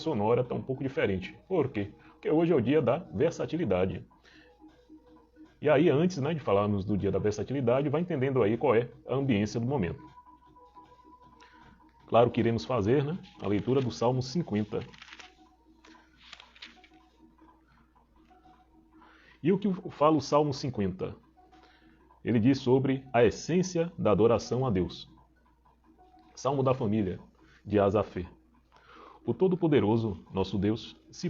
sonora está um pouco diferente. Por quê? Porque hoje é o dia da versatilidade. E aí, antes, né, de falarmos do dia da versatilidade, vai entendendo aí qual é a ambiência do momento. Claro que iremos fazer, né, a leitura do Salmo 50. E o que fala o Salmo 50? Ele diz sobre a essência da adoração a Deus. Salmo da família, de Asaf. O Todo-Poderoso, nosso Deus, se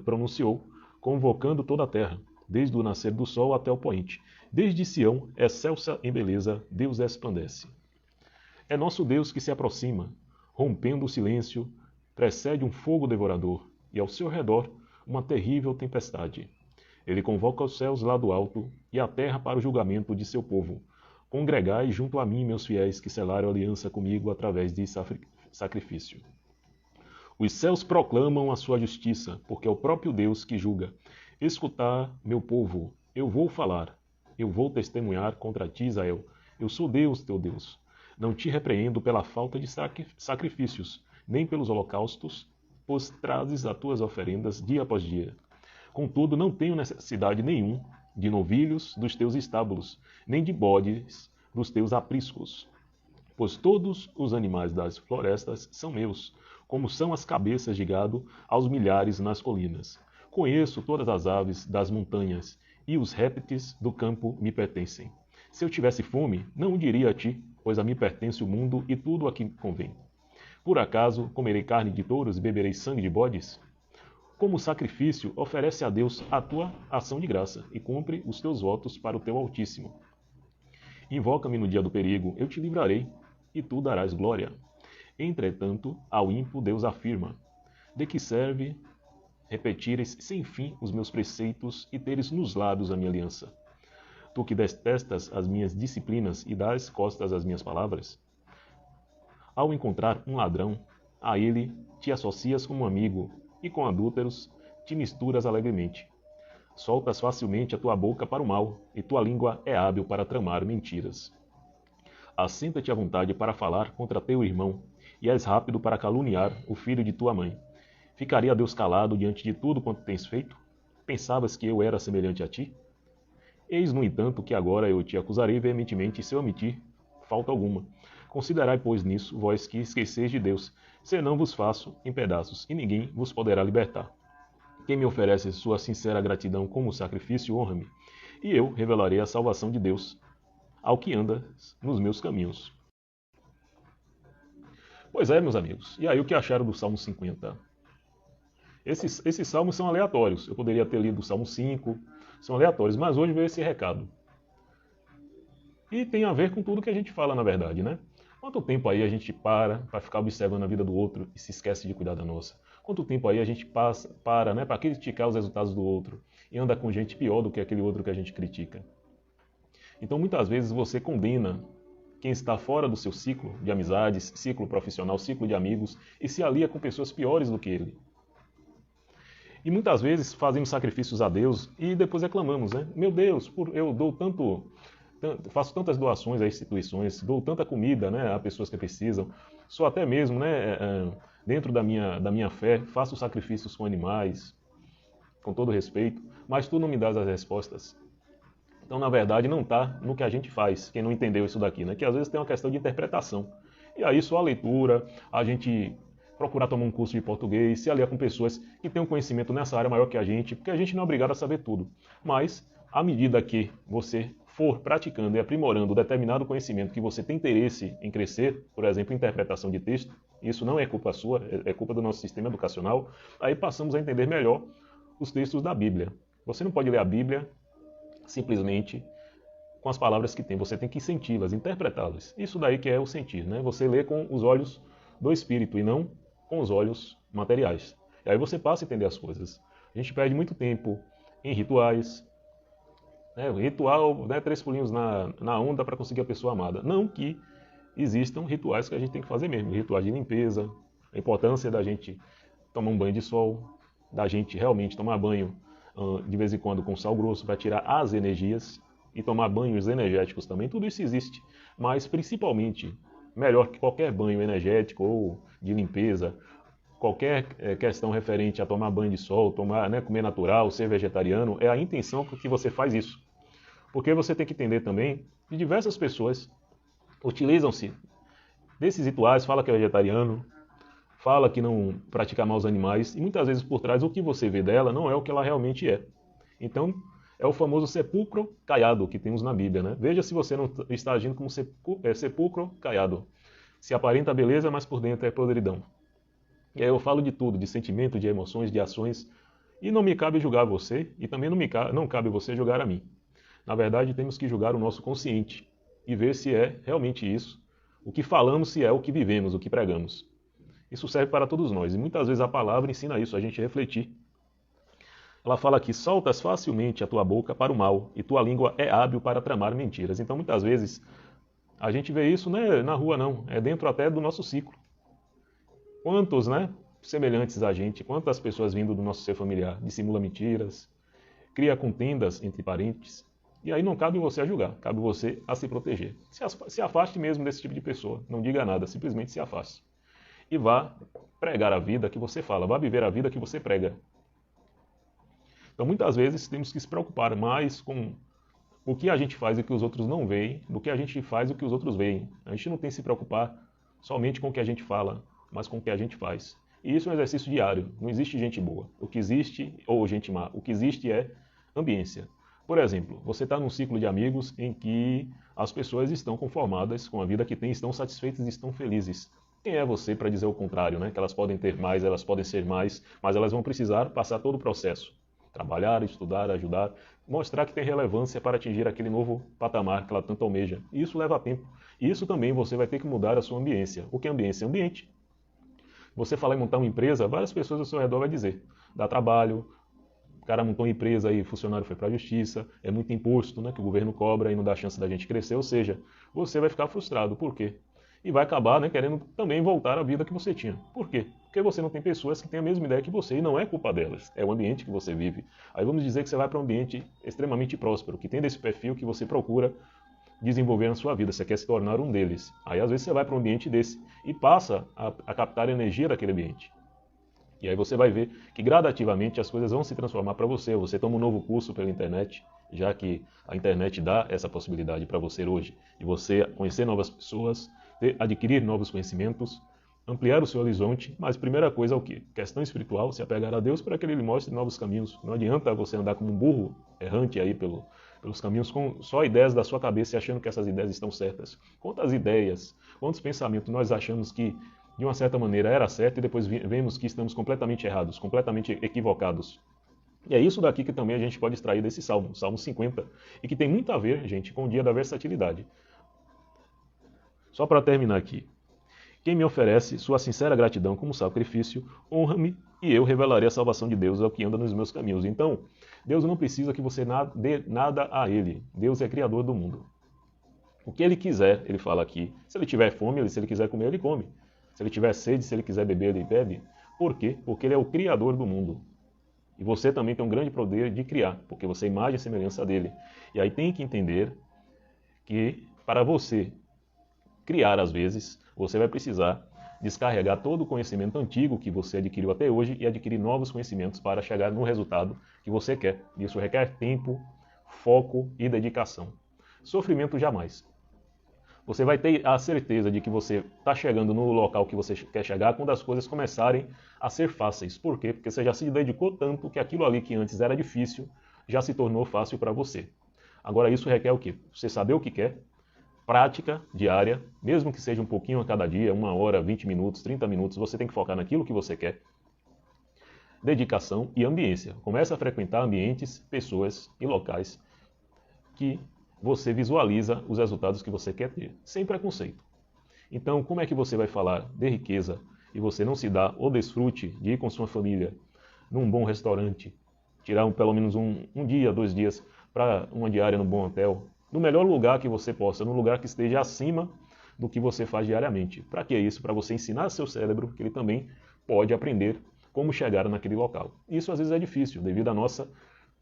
pronunciou, convocando toda a terra, desde o nascer do sol até o poente. Desde Sião, excelsa em beleza, Deus resplandece. É nosso Deus que se aproxima, rompendo o silêncio, precede um fogo devorador, e ao seu redor uma terrível tempestade. Ele convoca os céus lá do alto e a terra para o julgamento de seu povo. Congregai junto a mim, meus fiéis, que selaram aliança comigo através de sacrifício. Os céus proclamam a sua justiça, porque é o próprio Deus que julga. Escutai, meu povo, eu vou falar, eu vou testemunhar contra ti, Israel. Eu sou Deus, teu Deus. Não te repreendo pela falta de sacrifícios, nem pelos holocaustos, pois trazes as tuas oferendas dia após dia. Contudo, não tenho necessidade nenhum de novilhos dos teus estábulos, nem de bodes dos teus apriscos. Pois todos os animais das florestas são meus, como são as cabeças de gado aos milhares nas colinas. Conheço todas as aves das montanhas, e os répteis do campo me pertencem. Se eu tivesse fome, não o diria a ti, pois a mim pertence o mundo e tudo a que convém. Por acaso comerei carne de touros e beberei sangue de bodes? Como sacrifício, oferece a Deus a tua ação de graça e cumpre os teus votos para o teu Altíssimo. Invoca-me no dia do perigo, eu te livrarei, e tu darás glória. Entretanto, ao ímpio Deus afirma: de que serve repetires sem fim os meus preceitos e teres nos lábios a minha aliança? Tu que detestas as minhas disciplinas e dás costas às minhas palavras? Ao encontrar um ladrão, a ele te associas como amigo, e com adúlteros te misturas alegremente. Soltas facilmente a tua boca para o mal, e tua língua é hábil para tramar mentiras. Assenta-te à vontade para falar contra teu irmão, e és rápido para caluniar o filho de tua mãe. Ficaria Deus calado diante de tudo quanto tens feito? Pensavas que eu era semelhante a ti? Eis, no entanto, que agora eu te acusarei veementemente se eu omitir falta alguma. Considerai, pois, nisso, vós que esqueceis de Deus, senão vos faço em pedaços, e ninguém vos poderá libertar. Quem me oferece sua sincera gratidão como sacrifício, honra-me, e eu revelarei a salvação de Deus ao que anda nos meus caminhos. Pois é, meus amigos, e aí o que acharam do Salmo 50? Esses salmos são aleatórios, eu poderia ter lido o Salmo 5, são aleatórios, mas hoje veio esse recado. E tem a ver com tudo que a gente fala, na verdade, né? Quanto tempo aí a gente para ficar observando a vida do outro e se esquece de cuidar da nossa? Quanto tempo aí a gente para, né, para criticar os resultados do outro e anda com gente pior do que aquele outro que a gente critica? Então, muitas vezes você condena quem está fora do seu ciclo de amizades, ciclo profissional, ciclo de amigos e se alia com pessoas piores do que ele. E muitas vezes fazemos sacrifícios a Deus e depois reclamamos, né? Meu Deus, eu dou faço tantas doações a instituições, dou tanta comida, né, a pessoas que precisam, sou até mesmo, né, dentro da minha fé, faço sacrifícios com animais, com todo respeito, mas tu não me dás as respostas. Então, na verdade, não está no que a gente faz, quem não entendeu isso daqui, né, que às vezes tem uma questão de interpretação. E aí só a leitura, a gente procurar tomar um curso de português, se aliar com pessoas que têm um conhecimento nessa área maior que a gente, porque a gente não é obrigado a saber tudo. Mas, à medida que você for praticando e aprimorando determinado conhecimento que você tem interesse em crescer, por exemplo, interpretação de texto, isso não é culpa sua, é culpa do nosso sistema educacional, aí passamos a entender melhor os textos da Bíblia. Você não pode ler a Bíblia simplesmente com as palavras que tem, você tem que senti-las, interpretá-las. Isso daí que é o sentir, né? Você lê com os olhos do Espírito e não com os olhos materiais. E aí você passa a entender as coisas. A gente perde muito tempo em rituais, ritual, 3 pulinhos na onda para conseguir a pessoa amada. Não que existam rituais que a gente tem que fazer mesmo, rituais de limpeza, a importância da gente tomar um banho de sol, da gente realmente tomar banho de vez em quando com sal grosso para tirar as energias e tomar banhos energéticos também, tudo isso existe. Mas principalmente, melhor que qualquer banho energético ou de limpeza, qualquer questão referente a tomar banho de sol, comer natural, ser vegetariano, é a intenção com que você faz isso. Porque você tem que entender também que diversas pessoas utilizam-se desses rituais, fala que é vegetariano, fala que não pratica maus animais, e muitas vezes por trás o que você vê dela não é o que ela realmente é. Então, é o famoso sepulcro caiado que temos na Bíblia, né? Veja se você não está agindo como sepulcro caiado. Se aparenta beleza, mas por dentro é podridão. E aí eu falo de tudo, de sentimento, de emoções, de ações, e não me cabe julgar você, e também não cabe você julgar a mim. Na verdade, temos que julgar o nosso consciente e ver se é realmente isso, o que falamos, se é o que vivemos, o que pregamos. Isso serve para todos nós, e muitas vezes a palavra ensina isso, a gente refletir. Ela fala aqui, soltas facilmente a tua boca para o mal, e tua língua é hábil para tramar mentiras. Então, muitas vezes, a gente vê isso não é na rua não, é dentro até do nosso ciclo. Quantos, semelhantes a gente, quantas pessoas vindo do nosso ser familiar dissimula mentiras, cria contendas entre parentes, e aí não cabe você a julgar, cabe você a se proteger. Se afaste mesmo desse tipo de pessoa, não diga nada, simplesmente se afaste. E vá pregar a vida que você fala, vá viver a vida que você prega. Então muitas vezes temos que se preocupar mais com o que a gente faz e o que os outros não veem, do que a gente faz e o que os outros veem. A gente não tem que se preocupar somente com o que a gente fala, mas com o que a gente faz. E isso é um exercício diário, não existe gente boa. O que existe, ou gente má, o que existe é ambiência. Por exemplo, você está num ciclo de amigos em que as pessoas estão conformadas com a vida que têm, estão satisfeitas e estão felizes. Quem é você para dizer o contrário, Que elas podem ter mais, elas podem ser mais, mas elas vão precisar passar todo o processo. Trabalhar, estudar, ajudar, mostrar que tem relevância para atingir aquele novo patamar que ela tanto almeja. E isso leva tempo. E isso também você vai ter que mudar a sua ambiência. O que é ambiência? Ambiente. Você falar em montar uma empresa, várias pessoas ao seu redor vão dizer, dá trabalho, o cara montou uma empresa e o funcionário foi para a justiça, é muito imposto, que o governo cobra e não dá chance da gente crescer, ou seja, você vai ficar frustrado. Por quê? E vai acabar querendo também voltar à vida que você tinha. Por quê? Porque você não tem pessoas que têm a mesma ideia que você e não é culpa delas, é o ambiente que você vive. Aí vamos dizer que você vai para um ambiente extremamente próspero, que tem desse perfil que você procura desenvolver na sua vida, você quer se tornar um deles. Aí às vezes você vai para um ambiente desse e passa a captar a energia daquele ambiente. E aí você vai ver que gradativamente as coisas vão se transformar para você. Você toma um novo curso pela internet, já que a internet dá essa possibilidade para você hoje, de você conhecer novas pessoas, adquirir novos conhecimentos, ampliar o seu horizonte, mas primeira coisa é o quê? Questão espiritual, se apegar a Deus para que Ele lhe mostre novos caminhos. Não adianta você andar como um burro errante aí pelos caminhos com só ideias da sua cabeça e achando que essas ideias estão certas. Quantas ideias, quantos pensamentos nós achamos que de uma certa maneira era certo e depois vemos que estamos completamente errados, completamente equivocados. E é isso daqui que também a gente pode extrair desse Salmo, Salmo 50, e que tem muito a ver, gente, com o dia da versatilidade. Só para terminar aqui. Quem me oferece sua sincera gratidão como sacrifício, honra-me e eu revelarei a salvação de Deus ao que anda nos meus caminhos. Então, Deus não precisa que você dê nada a Ele. Deus é criador do mundo. O que Ele quiser, Ele fala aqui. Se Ele tiver fome, se Ele quiser comer, Ele come. Se Ele tiver sede, se Ele quiser beber, Ele bebe. Por quê? Porque Ele é o criador do mundo. E você também tem um grande poder de criar, porque você é imagem e semelhança dEle. E aí tem que entender que para você criar, às vezes, você vai precisar descarregar todo o conhecimento antigo que você adquiriu até hoje e adquirir novos conhecimentos para chegar no resultado que você quer. Isso requer tempo, foco e dedicação. Sofrimento jamais. Você vai ter a certeza de que você está chegando no local que você quer chegar quando as coisas começarem a ser fáceis. Por quê? Porque você já se dedicou tanto que aquilo ali que antes era difícil já se tornou fácil para você. Agora isso requer o quê? Você saber o que quer, prática diária, mesmo que seja um pouquinho a cada dia, 1 hora, 20 minutos, 30 minutos, você tem que focar naquilo que você quer. Dedicação e ambiência. Comece a frequentar ambientes, pessoas e locais que você visualiza os resultados que você quer ter, sem preconceito. Então, como é que você vai falar de riqueza e você não se dá o desfrute de ir com sua família num bom restaurante, tirar pelo menos um dia, 2 dias para uma diária num bom hotel, no melhor lugar que você possa, num lugar que esteja acima do que você faz diariamente. Para que isso? Para você ensinar seu cérebro que ele também pode aprender como chegar naquele local. Isso às vezes é difícil, devido à nossa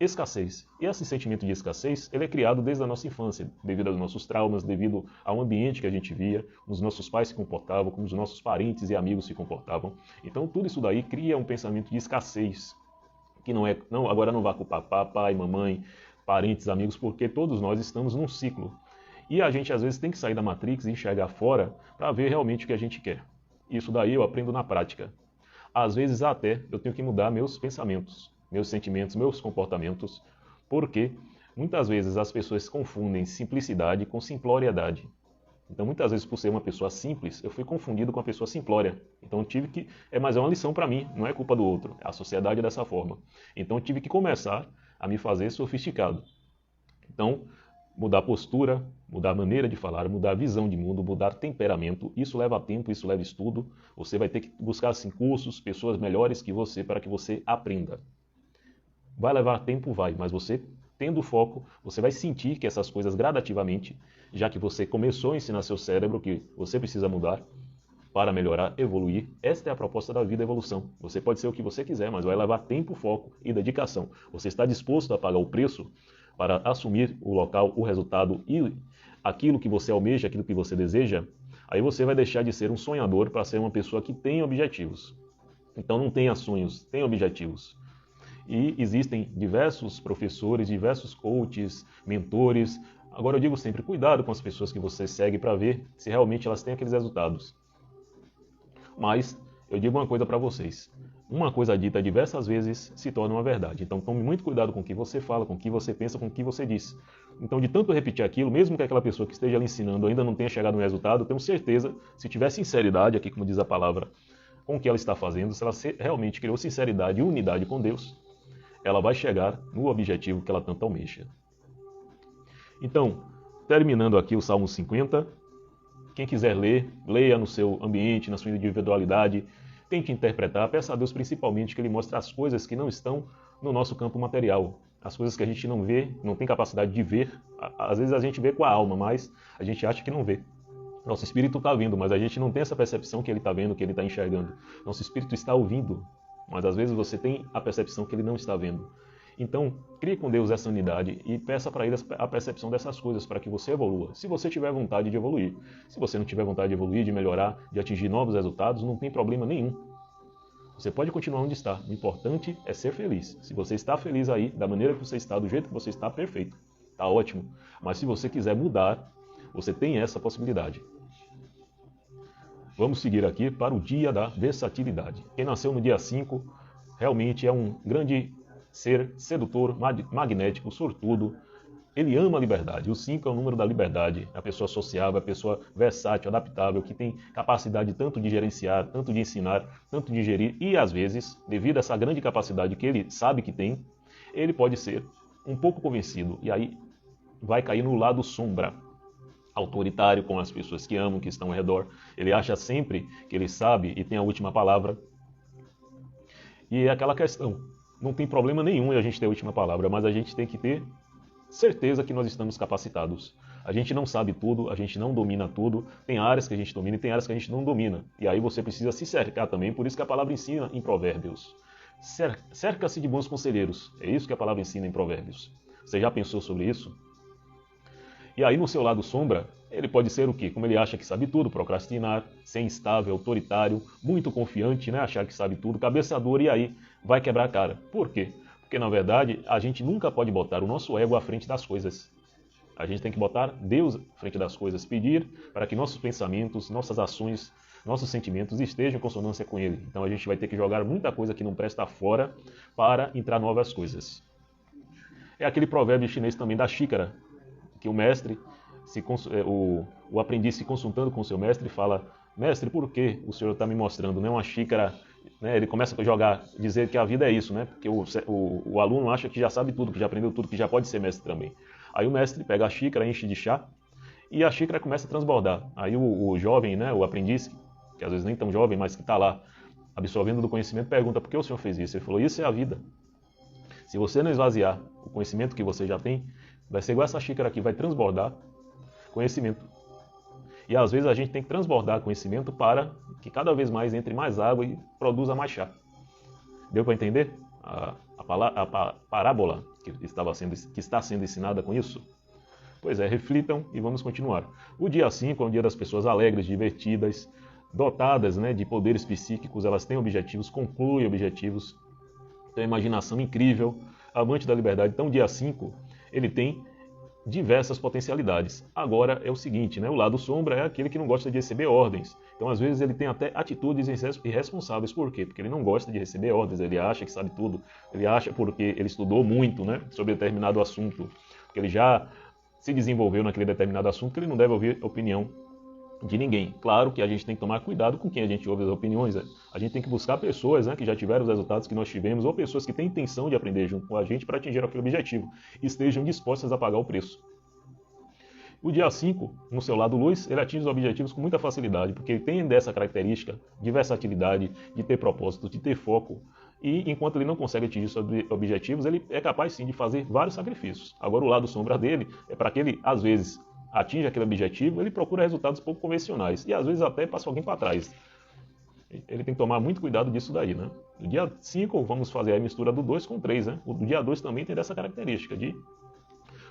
escassez. E esse sentimento de escassez, ele é criado desde a nossa infância, devido aos nossos traumas, devido ao ambiente que a gente via, como os nossos pais se comportavam, como os nossos parentes e amigos se comportavam. Então tudo isso daí cria um pensamento de escassez, que agora não vá culpar papai, mamãe, parentes, amigos, porque todos nós estamos num ciclo. E a gente às vezes tem que sair da Matrix e enxergar fora para ver realmente o que a gente quer. Isso daí eu aprendo na prática. Às vezes até eu tenho que mudar meus pensamentos, meus sentimentos, meus comportamentos, porque muitas vezes as pessoas confundem simplicidade com simploriedade. Então, muitas vezes, por ser uma pessoa simples, eu fui confundido com uma pessoa simplória. Então, eu tive que... Mas é uma lição para mim, não é culpa do outro. A sociedade é dessa forma. Então, eu tive que começar a me fazer sofisticado. Então, mudar a postura, mudar a maneira de falar, mudar a visão de mundo, mudar temperamento. Isso leva tempo, isso leva estudo. Você vai ter que buscar assim, cursos, pessoas melhores que você, para que você aprenda. Vai levar tempo? Vai, mas você, tendo foco, você vai sentir que essas coisas gradativamente, já que você começou a ensinar seu cérebro que você precisa mudar para melhorar, evoluir. Esta é a proposta da vida, evolução. Você pode ser o que você quiser, mas vai levar tempo, foco e dedicação. Você está disposto a pagar o preço para assumir o local, o resultado e aquilo que você almeja, aquilo que você deseja? Aí você vai deixar de ser um sonhador para ser uma pessoa que tem objetivos. Então não tenha sonhos, tenha objetivos. E existem diversos professores, diversos coaches, mentores. Agora eu digo sempre, cuidado com as pessoas que você segue para ver se realmente elas têm aqueles resultados. Mas eu digo uma coisa para vocês. Uma coisa dita diversas vezes se torna uma verdade. Então tome muito cuidado com o que você fala, com o que você pensa, com o que você diz. Então de tanto repetir aquilo, mesmo que aquela pessoa que esteja lhe ensinando ainda não tenha chegado no resultado, eu tenho certeza, se tiver sinceridade, aqui como diz a palavra, com o que ela está fazendo, se ela realmente criou sinceridade e unidade com Deus, ela vai chegar no objetivo que ela tanto almeja. Então, terminando aqui o Salmo 50, quem quiser ler, leia no seu ambiente, na sua individualidade, tente interpretar, peça a Deus principalmente que Ele mostre as coisas que não estão no nosso campo material, as coisas que a gente não vê, não tem capacidade de ver. Às vezes a gente vê com a alma, mas a gente acha que não vê. Nosso espírito está vendo, mas a gente não tem essa percepção que ele está vendo, que ele está enxergando. Nosso espírito está ouvindo, mas às vezes você tem a percepção que ele não está vendo. Então, crie com Deus essa unidade e peça para Ele a percepção dessas coisas para que você evolua. Se você tiver vontade de evoluir. Se você não tiver vontade de evoluir, de melhorar, de atingir novos resultados, não tem problema nenhum. Você pode continuar onde está. O importante é ser feliz. Se você está feliz aí, da maneira que você está, do jeito que você está, perfeito. Está ótimo. Mas se você quiser mudar, você tem essa possibilidade. Vamos seguir aqui para o dia da versatilidade. Quem nasceu no dia 5 realmente é um grande ser sedutor, magnético, sortudo. Ele ama a liberdade. O 5 é o número da liberdade. É a pessoa sociável, a pessoa versátil, adaptável, que tem capacidade tanto de gerenciar, tanto de ensinar, tanto de gerir. E às vezes, devido a essa grande capacidade que ele sabe que tem, ele pode ser um pouco convencido. E aí vai cair no lado sombra, autoritário com as pessoas que amam, que estão ao redor. Ele acha sempre que ele sabe e tem a última palavra. E é aquela questão. Não tem problema nenhum em a gente ter a última palavra, mas a gente tem que ter certeza que nós estamos capacitados. A gente não sabe tudo, a gente não domina tudo, tem áreas que a gente domina e tem áreas que a gente não domina. E aí você precisa se cercar também, por isso que a palavra ensina em Provérbios. Cerca-se de bons conselheiros, é isso que a palavra ensina em Provérbios. Você já pensou sobre isso? E aí no seu lado sombra, ele pode ser o quê? Como ele acha que sabe tudo, procrastinar, ser instável, autoritário, muito confiante, né? Achar que sabe tudo, cabeça dura, e aí vai quebrar a cara. Por quê? Porque na verdade a gente nunca pode botar o nosso ego à frente das coisas. A gente tem que botar Deus à frente das coisas, pedir para que nossos pensamentos, nossas ações, nossos sentimentos estejam em consonância com Ele. Então a gente vai ter que jogar muita coisa que não presta fora para entrar novas coisas. É aquele provérbio chinês também da xícara, que o mestre, o aprendiz se consultando com o seu mestre, fala: mestre, por que o senhor está me mostrando uma xícara? Né? Ele começa a jogar, dizer que a vida é isso, né? Porque o aluno acha que já sabe tudo, que já aprendeu tudo, que já pode ser mestre também. Aí o mestre pega a xícara, enche de chá, e a xícara começa a transbordar. Aí o jovem, né, o aprendiz, que às vezes nem tão jovem, mas que está lá absorvendo do conhecimento, pergunta: por que o senhor fez isso? Ele falou: isso é a vida. Se você não esvaziar o conhecimento que você já tem, vai ser igual essa xícara aqui, vai transbordar conhecimento. E às vezes a gente tem que transbordar conhecimento para que cada vez mais entre mais água e produza mais chá. Deu para entender a parábola? que está sendo ensinada com isso? Pois é, reflitam e vamos continuar. O dia 5 é um dia das pessoas alegres, divertidas, dotadas, né, de poderes psíquicos, elas têm objetivos, concluem objetivos, têm imaginação incrível, amante da liberdade. Então o dia 5, ele tem diversas potencialidades. Agora é o seguinte, né, o lado sombra é aquele que não gosta de receber ordens. Então às vezes ele tem até atitudes irresponsáveis. Por quê? Porque ele não gosta de receber ordens, ele acha que sabe tudo, ele acha porque ele estudou muito, né, sobre determinado assunto, porque ele já se desenvolveu naquele determinado assunto, que ele não deve ouvir a opinião de ninguém. Claro que a gente tem que tomar cuidado com quem a gente ouve as opiniões. Né? A gente tem que buscar pessoas, né, que já tiveram os resultados que nós tivemos, ou pessoas que têm intenção de aprender junto com a gente para atingir aquele objetivo e estejam dispostas a pagar o preço. O dia 5, no seu lado luz, ele atinge os objetivos com muita facilidade, porque ele tem dessa característica de versatilidade, de ter propósito, de ter foco. E enquanto ele não consegue atingir seus objetivos, ele é capaz sim de fazer vários sacrifícios. Agora o lado sombra dele é para que ele, às vezes, atinja aquele objetivo, ele procura resultados pouco convencionais. E às vezes até passa alguém para trás. Ele tem que tomar muito cuidado disso daí, né? No dia 5, vamos fazer a mistura do 2 com o 3, né? O dia 2 também tem dessa característica de,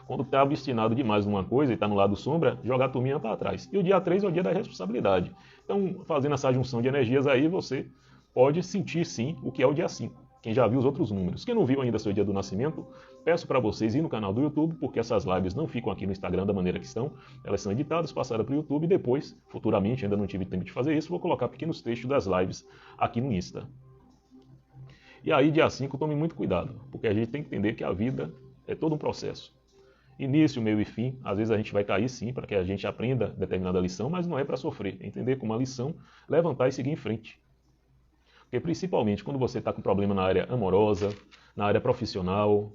quando está obstinado demais numa coisa e está no lado sombra, jogar a turminha para trás. E o dia 3 é o dia da responsabilidade. Então, fazendo essa junção de energias aí, você pode sentir sim o que é o dia 5. Quem já viu os outros números. Quem não viu ainda seu dia do nascimento, peço para vocês ir no canal do YouTube, porque essas lives não ficam aqui no Instagram da maneira que estão. Elas são editadas, passadas para o YouTube e depois, futuramente, ainda não tive tempo de fazer isso, vou colocar pequenos trechos das lives aqui no Insta. E aí, dia 5, tome muito cuidado, porque a gente tem que entender que a vida é todo um processo. Início, meio e fim, às vezes a gente vai cair sim, para que a gente aprenda determinada lição, mas não é para sofrer. É entender como uma lição, levantar e seguir em frente. Porque principalmente quando você está com problema na área amorosa, na área profissional,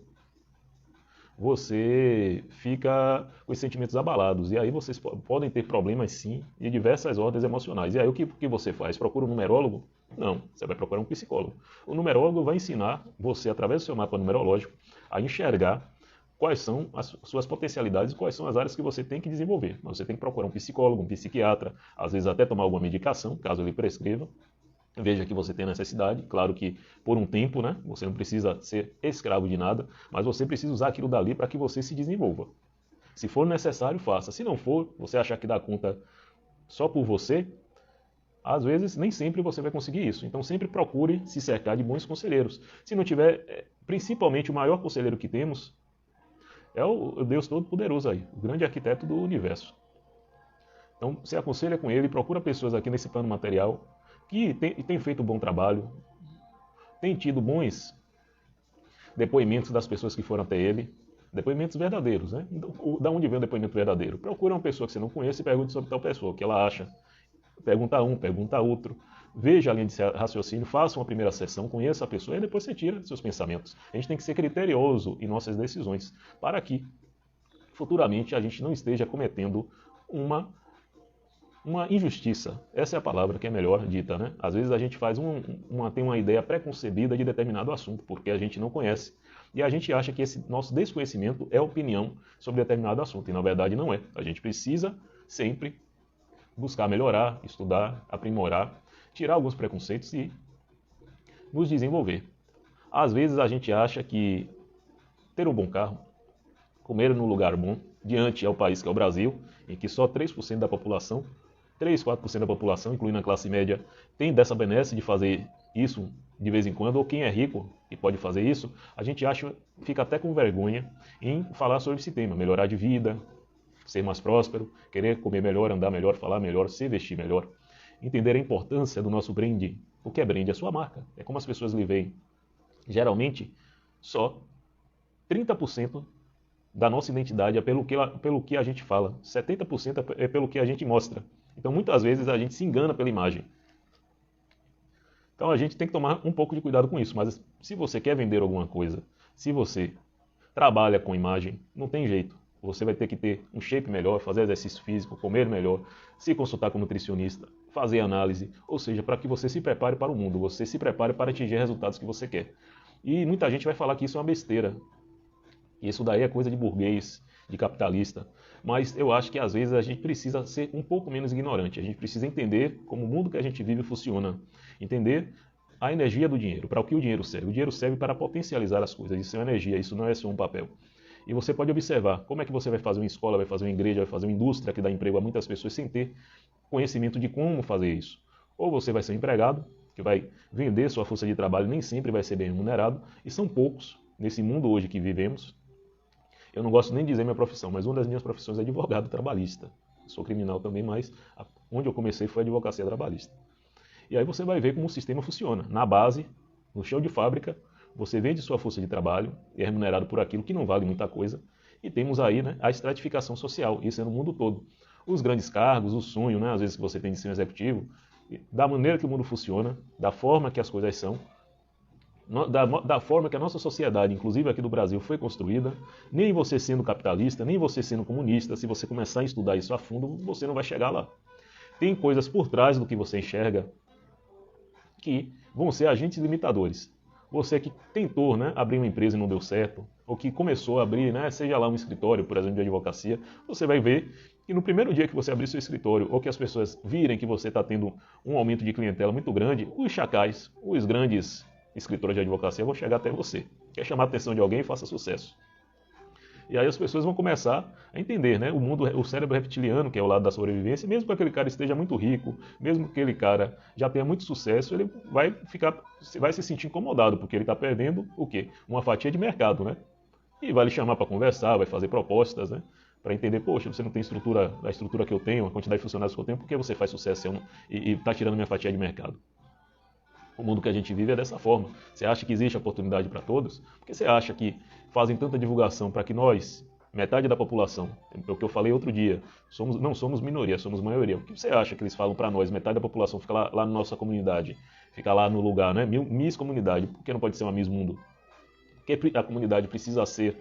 você fica com os sentimentos abalados. E aí vocês podem ter problemas sim, de diversas ordens emocionais. E aí o que você faz? Procura um numerólogo? Não, você vai procurar um psicólogo. O numerólogo vai ensinar você, através do seu mapa numerológico, a enxergar quais são as suas potencialidades e quais são as áreas que você tem que desenvolver. Mas você tem que procurar um psicólogo, um psiquiatra, às vezes até tomar alguma medicação, caso ele prescreva. Veja que você tem necessidade, claro que por um tempo, né? Você não precisa ser escravo de nada, mas você precisa usar aquilo dali para que você se desenvolva. Se for necessário, faça. Se não for, você achar que dá conta só por você, às vezes nem sempre você vai conseguir isso. Então sempre procure se cercar de bons conselheiros. Se não tiver, principalmente o maior conselheiro que temos é o Deus Todo-Poderoso aí, o grande arquiteto do universo. Então se aconselha com ele, procura pessoas aqui nesse plano material que tem feito um bom trabalho, tem tido bons depoimentos das pessoas que foram até ele, depoimentos verdadeiros, né? Da onde vem o depoimento verdadeiro? Procura uma pessoa que você não conhece e pergunte sobre tal pessoa, o que ela acha. Pergunta a um, pergunta a outro, veja a linha de raciocínio, faça uma primeira sessão, conheça a pessoa e depois você tira seus pensamentos. A gente tem que ser criterioso em nossas decisões, para que futuramente a gente não esteja cometendo uma injustiça. Essa é a palavra que é melhor dita, né? Às vezes a gente faz tem uma ideia preconcebida de determinado assunto, porque a gente não conhece. E a gente acha que esse nosso desconhecimento é opinião sobre determinado assunto, e na verdade não é. A gente precisa sempre buscar melhorar, estudar, aprimorar, tirar alguns preconceitos e nos desenvolver. Às vezes a gente acha que ter um bom carro, comer num lugar bom, diante ao país que é o Brasil, em que só 3% da população, 3, 4% da população, incluindo a classe média, tem dessa benesse de fazer isso de vez em quando, ou quem é rico e pode fazer isso, a gente fica até com vergonha em falar sobre esse tema, melhorar de vida, ser mais próspero, querer comer melhor, andar melhor, falar melhor, se vestir melhor, entender a importância do nosso brand. O que é brand? É sua marca, é como as pessoas lhe veem. Geralmente, só 30% da nossa identidade é pelo que a gente fala, 70% é pelo que a gente mostra. Então, muitas vezes, a gente se engana pela imagem. Então, a gente tem que tomar um pouco de cuidado com isso. Mas se você quer vender alguma coisa, se você trabalha com imagem, não tem jeito. Você vai ter que ter um shape melhor, fazer exercício físico, comer melhor, se consultar com um nutricionista, fazer análise, ou seja, para que você se prepare para o mundo, você se prepare para atingir resultados que você quer. E muita gente vai falar que isso é uma besteira. Isso daí é coisa de burguês, de capitalista. Mas eu acho que às vezes a gente precisa ser um pouco menos ignorante. A gente precisa entender como o mundo que a gente vive funciona. Entender a energia do dinheiro. Para o que o dinheiro serve? O dinheiro serve para potencializar as coisas. Isso é uma energia, isso não é só um papel. E você pode observar como é que você vai fazer uma escola, vai fazer uma igreja, vai fazer uma indústria que dá emprego a muitas pessoas sem ter conhecimento de como fazer isso. Ou você vai ser um empregado, que vai vender sua força de trabalho, nem sempre vai ser bem remunerado, e são poucos nesse mundo hoje que vivemos. Eu não gosto nem de dizer minha profissão, mas uma das minhas profissões é advogado trabalhista. Sou criminal também, mas onde eu comecei foi a advocacia trabalhista. E aí você vai ver como o sistema funciona. Na base, no chão de fábrica, você vende sua força de trabalho e é remunerado por aquilo que não vale muita coisa. E temos aí, né, a estratificação social, isso é no mundo todo. Os grandes cargos, o sonho, né, às vezes que você tem de ser um executivo, da maneira que o mundo funciona, da forma que as coisas são, da forma que a nossa sociedade, inclusive aqui do Brasil, foi construída, nem você sendo capitalista, nem você sendo comunista, se você começar a estudar isso a fundo, você não vai chegar lá. Tem coisas por trás do que você enxerga que vão ser agentes limitadores. Você que tentou, né, abrir uma empresa e não deu certo, ou que começou a abrir, né, seja lá um escritório, por exemplo, de advocacia, você vai ver que no primeiro dia que você abrir seu escritório, ou que as pessoas virem que você está tendo um aumento de clientela muito grande, os chacais, os grandes escritores de advocacia vão chegar até você. Quer chamar a atenção de alguém, faça sucesso. E aí as pessoas vão começar a entender, né? O mundo, o cérebro reptiliano, que é o lado da sobrevivência, mesmo que aquele cara esteja muito rico, mesmo que aquele cara já tenha muito sucesso, ele vai se sentir incomodado, porque ele está perdendo o quê? Uma fatia de mercado, né? E vai lhe chamar para conversar, vai fazer propostas, né? Para entender, poxa, você não tem a estrutura que eu tenho, a quantidade de funcionários que eu tenho, por que você faz sucesso e está tirando minha fatia de mercado? O mundo que a gente vive é dessa forma. Você acha que existe oportunidade para todos? Porque você acha que fazem tanta divulgação para que nós, metade da população, é o que eu falei outro dia, não somos minoria, somos maioria. O que você acha que eles falam para nós, metade da população fica lá na nossa comunidade, fica lá no lugar, né? Miss Comunidade, por que não pode ser uma Miss Mundo? Porque a comunidade precisa ser,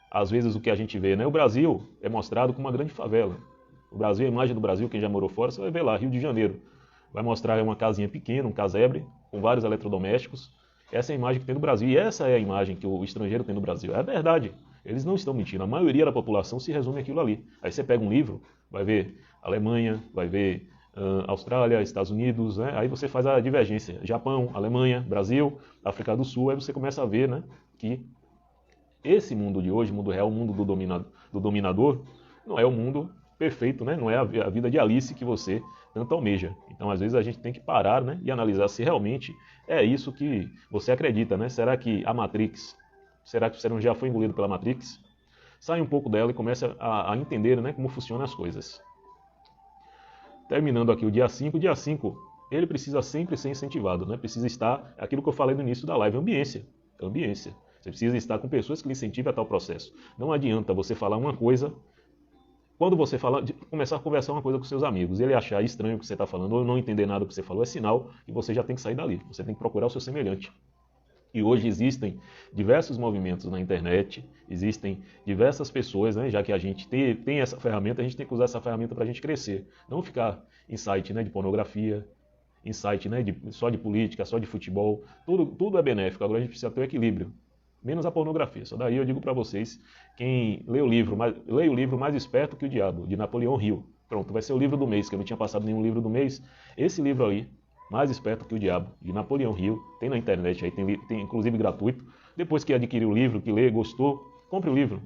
às vezes, o que a gente vê, né? O Brasil é mostrado como uma grande favela. O Brasil, a imagem do Brasil, quem já morou fora, você vai ver lá, Rio de Janeiro. Vai mostrar uma casinha pequena, um casebre, com vários eletrodomésticos. Essa é a imagem que tem do Brasil. E essa é a imagem que o estrangeiro tem do Brasil. É verdade. Eles não estão mentindo. A maioria da população se resume àquilo ali. Aí você pega um livro, vai ver Alemanha, vai ver Austrália, Estados Unidos, né? Aí você faz a divergência. Japão, Alemanha, Brasil, África do Sul. Aí você começa a ver, né, que esse mundo de hoje, mundo real, o mundo do dominador, não é o mundo perfeito, né? Não é a vida de Alice que você tanto almeja. Então, às vezes, a gente tem que parar, né, e analisar se realmente é isso que você acredita, né? Será que a Matrix, será que você não já foi engolido pela Matrix? Sai um pouco dela e comece a entender, né, como funcionam as coisas. Terminando aqui o dia 5, ele precisa sempre ser incentivado, né? Precisa estar, aquilo que eu falei no início da live, ambiência. Ambiência. Você precisa estar com pessoas que lhe incentivem a tal processo. Não adianta você falar uma coisa, quando você começar a conversar uma coisa com seus amigos, e ele achar estranho o que você está falando, ou não entender nada do que você falou, é sinal que você já tem que sair dali. Você tem que procurar o seu semelhante. E hoje existem diversos movimentos na internet, existem diversas pessoas, né, já que a gente tem essa ferramenta, a gente tem que usar essa ferramenta para a gente crescer. Não ficar em site, né, de pornografia, em site, né, só de política, só de futebol. Tudo é benéfico, agora a gente precisa ter o equilíbrio. Menos a pornografia. Só daí eu digo para vocês, quem lê o livro Mais Esperto que o Diabo, de Napoleão Hill. Pronto, vai ser o livro do mês, que eu não tinha passado nenhum livro do mês. Esse livro aí, Mais Esperto que o Diabo, de Napoleão Hill, tem na internet, aí tem inclusive gratuito. Depois que adquirir o livro, que lê, gostou, compre o livro.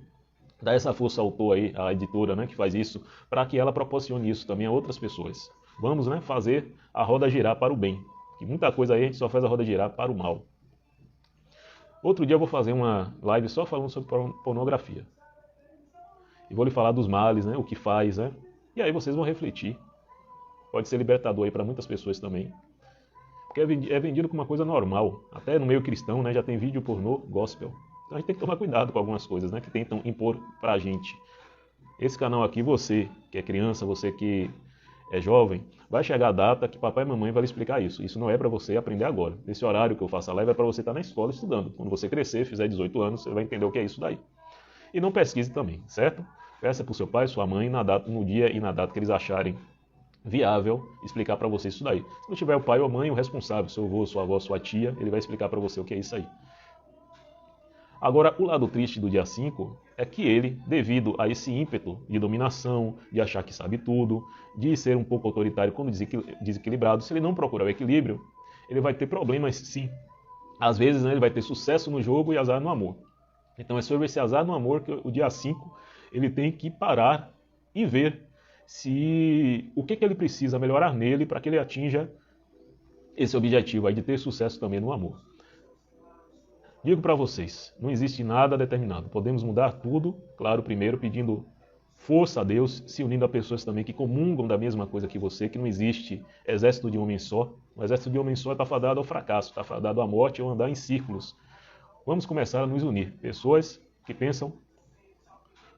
Dá essa força ao autor aí, à editora, né, que faz isso, para que ela proporcione isso também a outras pessoas. Vamos, né, fazer a roda girar para o bem. Que muita coisa aí a gente só faz a roda girar para o mal. Outro dia eu vou fazer uma live só falando sobre pornografia. E vou lhe falar dos males, né, o que faz, né? E aí vocês vão refletir. Pode ser libertador aí para muitas pessoas também. Porque é vendido como uma coisa normal. Até no meio cristão, né, já tem vídeo pornô gospel. Então a gente tem que tomar cuidado com algumas coisas, né, que tentam impor pra gente. Esse canal aqui, você que é criança, você que é jovem, vai chegar a data que papai e mamãe vai lhe explicar isso. Isso não é para você aprender agora. Esse horário que eu faço a live é para você estar na escola estudando. Quando você crescer, fizer 18 anos, você vai entender o que é isso daí. E não pesquise também, certo? Peça para o seu pai, sua mãe, no dia e na data que eles acharem viável explicar para você isso daí. Se não tiver o pai ou a mãe, o responsável, seu avô, sua avó, sua tia, ele vai explicar para você o que é isso aí. Agora, o lado triste do dia 5 é que ele, devido a esse ímpeto de dominação, de achar que sabe tudo, de ser um pouco autoritário quando desequilibrado, se ele não procurar o equilíbrio, ele vai ter problemas sim. Às vezes, né, ele vai ter sucesso no jogo e azar no amor. Então é sobre esse azar no amor que o dia 5 ele tem que parar e ver se o que ele precisa melhorar nele para que ele atinja esse objetivo aí de ter sucesso também no amor. Digo para vocês, não existe nada determinado. Podemos mudar tudo, claro, primeiro pedindo força a Deus, se unindo a pessoas também que comungam da mesma coisa que você, que não existe exército de homem só. O exército de homem só está fadado ao fracasso, está fadado à morte ou andar em círculos. Vamos começar a nos unir. Pessoas que pensam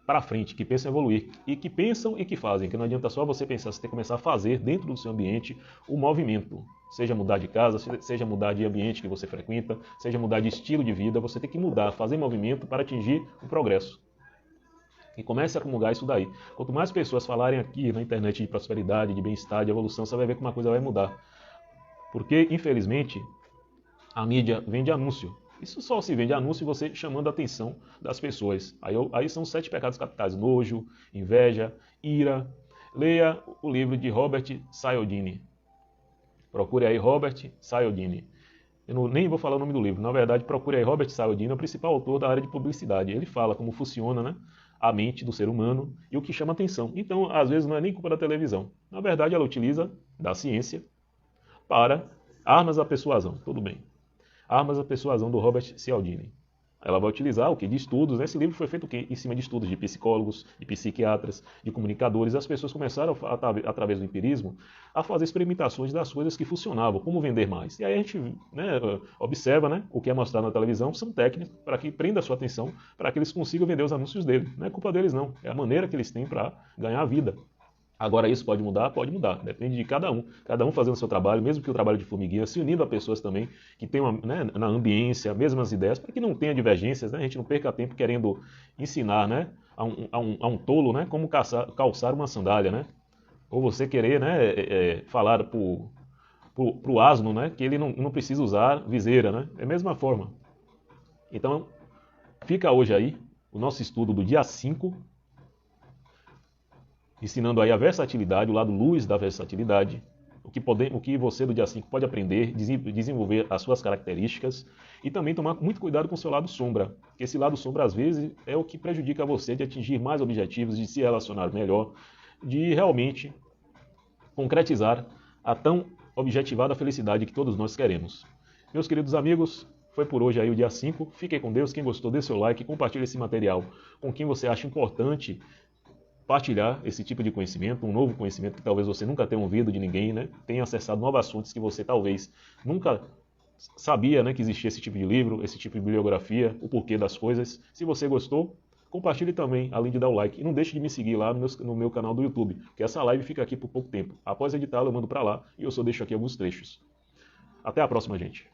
para frente, que pensam em evoluir e que pensam e que fazem, que não adianta só você pensar, você tem que começar a fazer dentro do seu ambiente o movimento, seja mudar de casa, seja mudar de ambiente que você frequenta, seja mudar de estilo de vida, você tem que mudar, fazer movimento para atingir o progresso. E comece a comungar isso daí. Quanto mais pessoas falarem aqui na internet de prosperidade, de bem-estar, de evolução, você vai ver que uma coisa vai mudar. Porque, infelizmente, a mídia vende anúncio. Isso só se vende anúncio você chamando a atenção das pessoas. Aí são 7 pecados capitais: nojo, inveja, ira. Leia o livro de Robert Cialdini. Procure aí Robert Cialdini. Eu nem vou falar o nome do livro. Na verdade, procure aí Robert Cialdini, é o principal autor da área de publicidade. Ele fala como funciona, né, a mente do ser humano e o que chama atenção. Então, às vezes, não é nem culpa da televisão. Na verdade, ela utiliza da ciência para armas à persuasão. Tudo bem. Armas à persuasão do Robert Cialdini. Ela vai utilizar o que? De estudos. Esse livro foi feito o quê? Em cima de estudos de psicólogos, de psiquiatras, de comunicadores. As pessoas começaram, através do empirismo, a fazer experimentações das coisas que funcionavam, como vender mais. E aí a gente, né, observa, né, o que é mostrado na televisão, são técnicas para que prenda a sua atenção, para que eles consigam vender os anúncios dele. Não é culpa deles não, é a maneira que eles têm para ganhar a vida. Agora isso pode mudar? Pode mudar. Depende de cada um fazendo o seu trabalho, mesmo que o trabalho de formiguinha, se unindo a pessoas também que tenham, né, na ambiência, mesmas ideias, para que não tenha divergências, né? A gente não perca tempo querendo ensinar, né, a um tolo, né, como calçar uma sandália, né? Ou você querer, né, falar pro asno, né, que ele não precisa usar viseira, né? É a mesma forma. Então, fica hoje aí o nosso estudo do dia 5, ensinando aí a versatilidade, o lado luz da versatilidade, o que você do dia 5 pode aprender, desenvolver as suas características e também tomar muito cuidado com o seu lado sombra. Esse lado sombra, às vezes, é o que prejudica você de atingir mais objetivos, de se relacionar melhor, de realmente concretizar a tão objetivada felicidade que todos nós queremos. Meus queridos amigos, foi por hoje aí o dia 5. Fiquem com Deus. Quem gostou, dê seu like, compartilhe esse material com quem você acha importante partilhar esse tipo de conhecimento, um novo conhecimento que talvez você nunca tenha ouvido de ninguém, né? Tenha acessado novas fontes que você talvez nunca sabia, né, que existia esse tipo de livro, esse tipo de bibliografia, o porquê das coisas. Se você gostou, compartilhe também, além de dar o like. E não deixe de me seguir lá no meu canal do YouTube, porque essa live fica aqui por pouco tempo. Após editá-la, eu mando para lá e eu só deixo aqui alguns trechos. Até a próxima, gente.